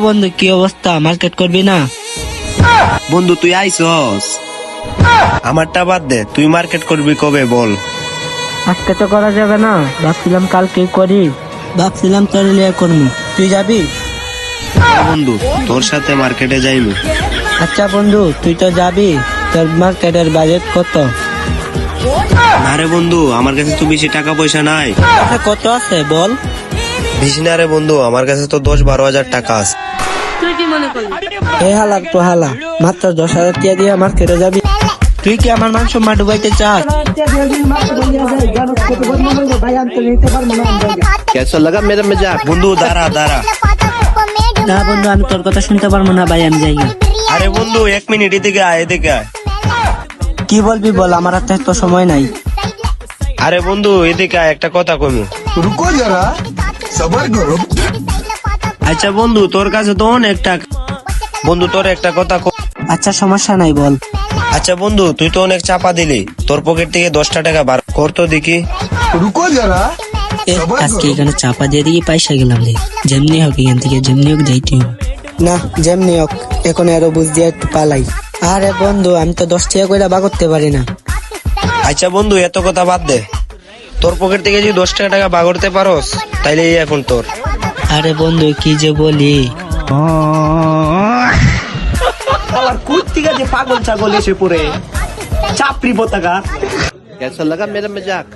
বন্ধু কি অবস্থা, মার্কেট করবি না? বন্ধু তুই আইসস, আমারটা বাদ দে, তুই মার্কেট করবি কবে বল? আজকে তো করা যাবে না, ভাবছিলাম কালকে করি। ভাবছিলাম তোর লিয়ে করবো, তুই যাবি? বন্ধু তোর সাথে মার্কেটে যাইবি। আচ্ছা বন্ধু তুই তো যাবি, তোর মার্কেটের বাজেট কত? না রে বন্ধু, আমার কাছে তো বেশি টাকা পয়সা নাই। কত আছে বল? বেশি না রে বন্ধু, আমার কাছে তো 10-12 হাজার টাকা আছে। এ হালা তো হালা, মাত্র 10,000 টাকা দিয়ে মার্কেটে যাবি? তুই কি আমার মান সম্মান ডুবাইতে চাস? কেসা লাগা মেরা মজাক? বন্ধু দাঁড়া দাঁড়া। না বন্ধু, আমি তোর কথা শুনতে পারবো না ভাই, আমি যাই। আরে বন্ধু 1 মিনিট এদিকে আয়, এদিকে আয়। কি বলবি বল, আমার হাতে তো সময় নাই। আরে বন্ধু এদিকে আয়, একটা কথা কইমু। रुको जरा सबर करो। আচ্ছা বন্ধু তোর কাছে তো অনেক টাকা, বন্ধু তোর একটা কথা আচ্ছা সমস্যা নাই বল। আচ্ছা বন্ধু তুই তো অনেক চাপা দিলি, তোর পকেট থেকে 10টা টাকা বার কর তো দেখি। रुको जरा सबर আজকে करो। এখানে চাপা দিয়ে দিয়ে পয়সা গেলাম রে, যেমনি হোক এখান থেকে যেমনি হোক যাইতে হবে। না যেমনি হোক এখন আরো বুঝ দিয়ে একটু পালাই। আরে বন্ধু আমি তো 10 টাকা করে বা করতে পারি না। আচ্ছা বন্ধু এত কথা বাদ দে, তোর পকেট থেকে যদি 10টা টাকা বার করতে পারোস তাইলে এই এখন তোর। আরে বন্ধু কি যে বলি, আবার কুত্তিকা যে পাগল ছাগল এসে পড়ে চাপড়ি পতাকা। কেসা লাগা মেরা মজাক?